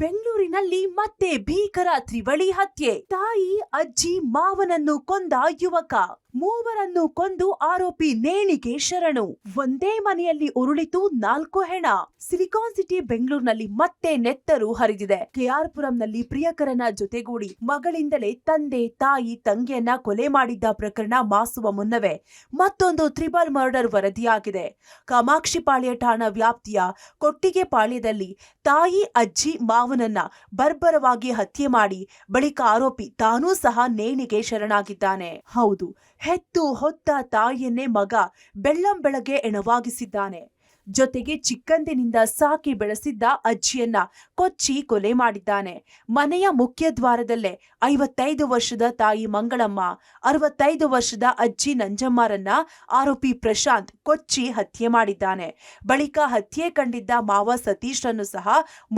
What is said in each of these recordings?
ಬೆಂಗಳೂರಿನಲ್ಲಿ ಮತ್ತೆ ಭೀಕರ ತ್ರಿವಳಿ ಹತ್ಯೆ. ತಾಯಿ, ಅಜ್ಜಿ, ಮಾವನನ್ನು ಕೊಂದ ಯುವಕ. ಮೂವರನ್ನು ಕೊಂದು ಆರೋಪಿ ನೇಣಿಗೆ ಶರಣು. ಒಂದೇ ಮನೆಯಲ್ಲಿ ಉರುಳಿತು 4 ಹೆಣ. ಸಿಲಿಕಾನ್ ಸಿಟಿ ಬೆಂಗಳೂರಿನಲ್ಲಿ ಮತ್ತೆ ನೆತ್ತರು ಹರಿದಿದೆ. ಕೆಆರ್ಪುರಂನಲ್ಲಿ ಪ್ರಿಯಕರನ ಜೊತೆಗೂಡಿ ಮಗಳಿಂದಲೇ ತಂದೆ, ತಾಯಿ, ತಂಗಿಯನ್ನ ಕೊಲೆ ಮಾಡಿದ್ದ ಪ್ರಕರಣ ಮಾಸುವ ಮುನ್ನವೇ ಮತ್ತೊಂದು ತ್ರಿಬಲ್ ಮರ್ಡರ್ ವರದಿಯಾಗಿದೆ. ಕಾಮಾಕ್ಷಿಪಾಳ್ಯ ಠಾಣಾ ವ್ಯಾಪ್ತಿಯ ಕೊಟ್ಟಿಗೆಪಾಳ್ಯದಲ್ಲಿ ತಾಯಿ, ಅಜ್ಜಿ, ಮಾವನನ್ನ ಬರ್ಬರವಾಗಿ ಹತ್ಯೆ ಮಾಡಿ ಬಳಿಕ ಆರೋಪಿ ತಾನೂ ಸಹ ನೇಣಿಗೆ ಶರಣಾಗಿದ್ದಾನೆ. ಹೌದು, ಹೆತ್ತು ಹೊತ್ತ ತಾಯಿಯನ್ನೇ ಮಗ ಬೆಳ್ಳಂಬೆಳಗ್ಗೆ ಎಣವಾಗಿಸಿದ್ದಾನೆ. ಜೊತೆಗೆ ಚಿಕ್ಕಂದಿನಿಂದ ಸಾಕಿ ಬೆಳೆಸಿದ್ದ ಅಜ್ಜಿಯನ್ನ ಕೊಚ್ಚಿ ಕೊಲೆ ಮಾಡಿದ್ದಾನೆ. ಮನೆಯ ಮುಖ್ಯ ದ್ವಾರದಲ್ಲೇ 55 ವರ್ಷದ ತಾಯಿ ಮಂಗಳಮ್ಮ, 65 ವರ್ಷದ ಅಜ್ಜಿ ನಂಜಮ್ಮರನ್ನ ಆರೋಪಿ ಪ್ರಶಾಂತ್ ಕೊಚ್ಚಿ ಹತ್ಯೆ ಮಾಡಿದ್ದಾನೆ. ಬಳಿಕ ಹತ್ಯೆ ಕಂಡಿದ್ದ ಮಾವ ಸತೀಶ್ರನ್ನು ಸಹ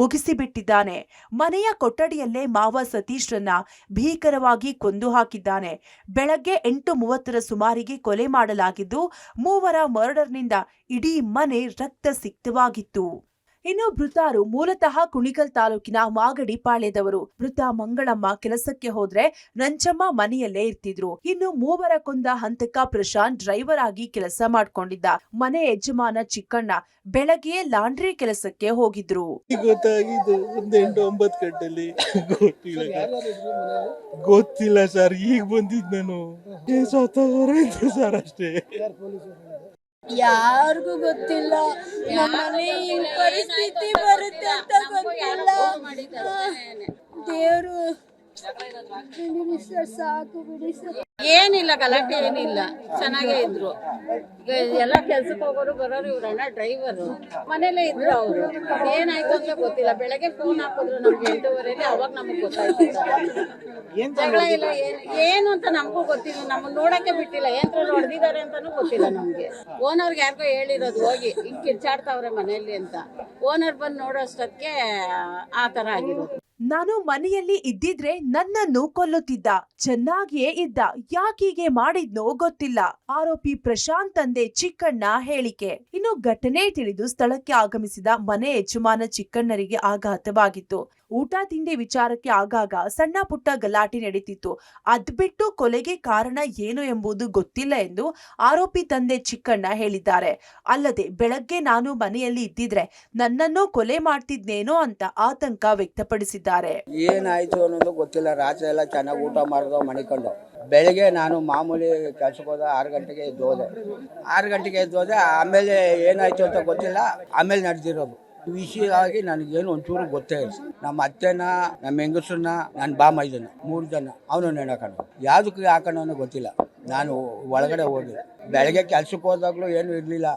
ಮುಗಿಸಿಬಿಟ್ಟಿದ್ದಾನೆ. ಮನೆಯ ಕೊಠಡಿಯಲ್ಲೇ ಮಾವ ಸತೀಶ್ರನ್ನ ಭೀಕರವಾಗಿ ಕೊಂದು ಹಾಕಿದ್ದಾನೆ. ಬೆಳಗ್ಗೆ 8:30 ಸುಮಾರಿಗೆ ಕೊಲೆ ಮಾಡಲಾಗಿದ್ದು, ಮೂವರ ಮರ್ಡರ್ನಿಂದ ಇಡೀ ಮನೆ ರಕ್ತಸಿಕ್ತವಾಗಿತ್ತು. ಇನ್ನು ಮೃತರು ಮೂಲತಃ ಕುಣಿಗಲ್ ತಾಲೂಕಿನ ಮಾಗಡಿಪಾಳ್ಯದವರು. ಮೃತ ಮಂಗಳಮ್ಮ ಕೆಲಸಕ್ಕೆ ಹೋದ್ರೆ ನಂಜಮ್ಮ ಮನೆಯಲ್ಲೇ ಇರ್ತಿದ್ರು. ಇನ್ನು ಮೂವರ ಕೊಂದ ಹಂತಕ ಪ್ರಶಾಂತ್ ಡ್ರೈವರ್ ಆಗಿ ಕೆಲಸ ಮಾಡ್ಕೊಂಡಿದ್ದ. ಮನೆ ಯಜಮಾನ ಚಿಕ್ಕಣ್ಣ ಬೆಳಗ್ಗೆ ಲಾಂಡ್ರಿ ಕೆಲಸಕ್ಕೆ ಹೋಗಿದ್ರು. ಗೊತ್ತಿಲ್ಲ ಸರ್, ಈಗ ಬಂದಿದ್ ನಾನು ಸರ್ ಅಷ್ಟೇ. ಯಾರಿಗೂ ಗೊತ್ತಿಲ್ಲ. ನಮ್ಮಲ್ಲಿ ಪರಿಸ್ಥಿತಿ ಬರುತ್ತೆ ಅಂತ ಗೊತ್ತಿಲ್ಲ. ದೇವರು ಸಾಕು ಬಿಡಿ ಸರ್. ಏನಿಲ್ಲ, ಗಲಾಟೆ ಏನಿಲ್ಲ, ಚೆನ್ನಾಗೇ ಇದ್ರು. ಎಲ್ಲ ಕೆಲ್ಸಕ್ಕೆ ಹೋಗೋರು ಬರೋರು. ಇವ್ರಣ್ಣ ಡ್ರೈವರು, ಮನೇಲೇ ಇದ್ರು. ಅವರು ಏನಾಯ್ತು ಅಂತ ಗೊತ್ತಿಲ್ಲ. ಬೆಳಗ್ಗೆ ಫೋನ್ ಹಾಕಿದ್ರು ನಮ್ಗೆ 8:30. ಅವಾಗ ನಮಗ್ ಗೊತ್ತಾಯ್ತು ಜಗಳ ಇಲ್ಲ ಏನು ಅಂತ. ನಮಗೂ ಗೊತ್ತಿಲ್ಲ, ನಮ್ಮನ್ನ ನೋಡಕ್ಕೆ ಬಿಟ್ಟಿಲ್ಲ. ಏನ್ರಲ್ಲಿ ಹೊಡೆದಿದ್ದಾರೆ ಅಂತಾನು ಗೊತ್ತಿಲ್ಲ ನಮ್ಗೆ. ಓನರ್ಗೆ ಯಾರಿಗೋ ಹೇಳಿರೋದು ಹೋಗಿ ಹಿಂಗ್ ಕಿರ್ಚಾಡ್ತಾವ್ರೆ ಮನೆಯಲ್ಲಿ ಅಂತ. ಓನರ್ ಬಂದು ನೋಡೋಷ್ಟಕ್ಕೆ ಆ ತರ ಆಗಿರೋದು. ನಾನು ಮನೆಯಲ್ಲಿ ಇದ್ದಿದ್ರೆ ನನ್ನನ್ನು ಕೊಲ್ಲುತ್ತಿದ್ದ, ಚೆನ್ನಾಗಿಯೇ ಇದ್ದ, ಯಾಕೀಗೆ ಮಾಡಿದ್ನೋ ಗೊತ್ತಿಲ್ಲ. ಆರೋಪಿ ಪ್ರಶಾಂತ್ ತಂದೆ ಚಿಕ್ಕಣ್ಣ ಹೇಳಿಕೆ. ಇನ್ನು ಘಟನೆ ತಿಳಿದು ಸ್ಥಳಕ್ಕೆ ಆಗಮಿಸಿದ ಮನೆ ಯಜಮಾನ ಚಿಕ್ಕಣ್ಣರಿಗೆ ಆಘಾತವಾಗಿತ್ತು. ಊಟ ತಿಂಡಿ ವಿಚಾರಕ್ಕೆ ಆಗಾಗ ಸಣ್ಣ ಪುಟ್ಟ ಗಲಾಟೆ ನಡೀತಿತ್ತು. ಅದ್ಬಿಟ್ಟು ಕೊಲೆಗೆ ಕಾರಣ ಏನು ಎಂಬುದು ಗೊತ್ತಿಲ್ಲ ಎಂದು ಆರೋಪಿ ತಂದೆ ಚಿಕ್ಕಣ್ಣ ಹೇಳಿದ್ದಾರೆ. ಅಲ್ಲದೆ ಬೆಳಗ್ಗೆ ನಾನು ಮನೆಯಲ್ಲಿ ಇದ್ದಿದ್ರೆ ನನ್ನನ್ನು ಕೊಲೆ ಮಾಡ್ತಿದ್ನೇನೋ ಅಂತ ಆತಂಕ ವ್ಯಕ್ತಪಡಿಸಿದ್ದಾರೆ. ಏನಾಯ್ತು ಅನ್ನೋದು ಗೊತ್ತಿಲ್ಲ. ರಾತ್ರಿ ಎಲ್ಲ ಚೆನ್ನಾಗಿ ಊಟ ಮಾಡಿದೋ ಮಣಿಕೊಂಡು ಬೆಳಗ್ಗೆ ನಾನು ಮಾಮೂಲಿ ಕೆಲ್ಸಕ್ಕೆ ಹೋದ 6 ಗಂಟೆಗೆ ಎದ್ದೋದೆ. 6 ಗಂಟೆಗೆ ಎದ್ದೋದೆ. ಆಮೇಲೆ ಏನಾಯ್ತು ಅಂತ ಗೊತ್ತಿಲ್ಲ. ಆಮೇಲೆ ನಡೆದಿರೋದು ವಿಷಯವಾಗಿ ನನಗೇನು ಒಂಚೂರು ಗೊತ್ತೇ ಇಲ್ಲ. ನಮ್ಮ ಅತ್ತೆನ, ನಮ್ಮ ಹೆಂಗಸನ್ನ, ನನ್ನ ಬಾಮೈದನ 3 ಜನ ಅವನು ನೆನಕೊಂಡು ಯಾವುದಕ್ಕೆ ಹಾಕೋಣ ಗೊತ್ತಿಲ್ಲ. ನಾನು ಒಳಗಡೆ ಹೋಗಿ ಬೆಳಗ್ಗೆ ಕೆಲ್ಸಕ್ಕೆ ಹೋದಾಗ್ಲೂ ಏನು ಇರಲಿಲ್ಲ.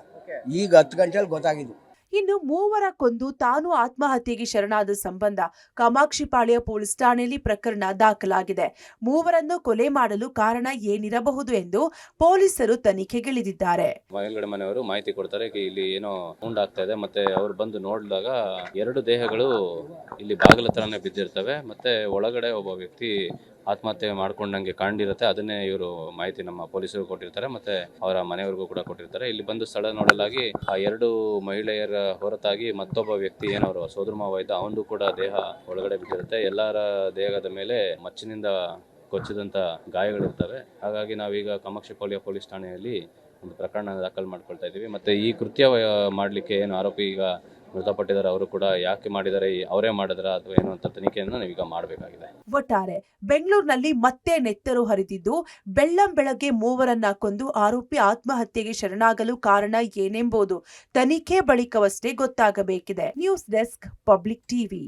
ಈಗ 10 ಗಂಟೆಯಲ್ಲಿ ಗೊತ್ತಾಗಿದ್ದು. ಇನ್ನು ಮೂವರ ಕೊಂದು ತಾನು ಆತ್ಮಹತ್ಯೆಗೆ ಶರಣಾದ ಸಂಬಂಧ ಕಾಮಾಕ್ಷಿಪಾಳ್ಯ ಪೊಲೀಸ್ ಠಾಣೆಯಲ್ಲಿ ಪ್ರಕರಣ ದಾಖಲಾಗಿದೆ. ಮೂವರನ್ನು ಕೊಲೆ ಮಾಡಲು ಕಾರಣ ಏನಿರಬಹುದು ಎಂದು ಪೊಲೀಸರು ತನಿಖೆಗಿಳಿದಿದ್ದಾರೆ. ಮೇಲ್ಗಡೆ ಮನೆಯವರು ಮಾಹಿತಿ ಕೊಡ್ತಾರೆ, ಇಲ್ಲಿ ಏನೋ ಸೌಂಡ್ ಆಗ್ತಾ ಇದೆ. ಮತ್ತೆ ಅವ್ರು ಬಂದು ನೋಡಿದಾಗ 2 ದೇಹಗಳು ಇಲ್ಲಿ ಬಾಗಿಲ ಹತ್ರನೇ ಬಿದ್ದಿರ್ತವೆ. ಮತ್ತೆ ಒಳಗಡೆ ಒಬ್ಬ ವ್ಯಕ್ತಿ ಆತ್ಮಹತ್ಯೆ ಮಾಡ್ಕೊಂಡಂಗೆ ಕಾಣಿರುತ್ತೆ. ಅದನ್ನೇ ಇವರು ಮಾಹಿತಿ ನಮ್ಮ ಪೊಲೀಸರು ಕೊಟ್ಟಿರ್ತಾರೆ, ಮತ್ತೆ ಅವರ ಮನೆಯವರಿಗೂ ಕೂಡ ಕೊಟ್ಟಿರ್ತಾರೆ. ಇಲ್ಲಿ ಬಂದು ಸ್ಥಳ ನೋಡಲಾಗಿ ಆ 2 ಮಹಿಳೆಯರ ಹೊರತಾಗಿ ಮತ್ತೊಬ್ಬ ವ್ಯಕ್ತಿ ಏನವರು ಸೋದರ ಮಾವ ಇದ್ದ, ಅವನು ಕೂಡ ದೇಹ ಒಳಗಡೆ ಬಿದ್ದಿರುತ್ತೆ. ಎಲ್ಲರ ದೇಹದ ಮೇಲೆ ಮಚ್ಚಿನಿಂದ ಕೊಚ್ಚಿದಂತ ಗಾಯಗಳಿರ್ತವೆ. ಹಾಗಾಗಿ ನಾವೀಗ ಕಾಮಾಕ್ಷಿಪಾಳ್ಯ ಪೊಲೀಸ್ ಠಾಣೆಯಲ್ಲಿ ಒಂದು ಪ್ರಕರಣ ದಾಖಲು ಮಾಡ್ಕೊಳ್ತಾ ಇದ್ದೀವಿ. ಮತ್ತೆ ಈ ಕೃತ್ಯ ಮಾಡಲಿಕ್ಕೆ ಏನು ಆರೋಪಿ ಈಗ ಮೃತಪಟ್ಟಿದ್ದಾರೆ, ಅವರು ಕೂಡ ಯಾಕೆ ಮಾಡಿದ್ದಾರೆ, ಅವರೇ ಮಾಡಿದ್ರ ಅಥವಾ ಏನು ಅಂತ ತನಿಖೆಯನ್ನು ನಾವೀಗ ಮಾಡಬೇಕಾಗಿದೆ. ಒಟ್ಟಾರೆ ಬೆಂಗಳೂರಿನಲ್ಲಿ ಮತ್ತೆ ನೆತ್ತರು ಹರಿದಿದ್ದು, ಬೆಳ್ಳಂಬೆಳಗ್ಗೆ ಮೂವರನ್ನ ಕೊಂದು ಆರೋಪಿ ಆತ್ಮಹತ್ಯೆಗೆ ಶರಣಾಗಲು ಕಾರಣ ಏನೆಂಬುದು ತನಿಖೆ ಬಳಿಕವಷ್ಟೇ ಗೊತ್ತಾಗಬೇಕಿದೆ. News desk, public TV.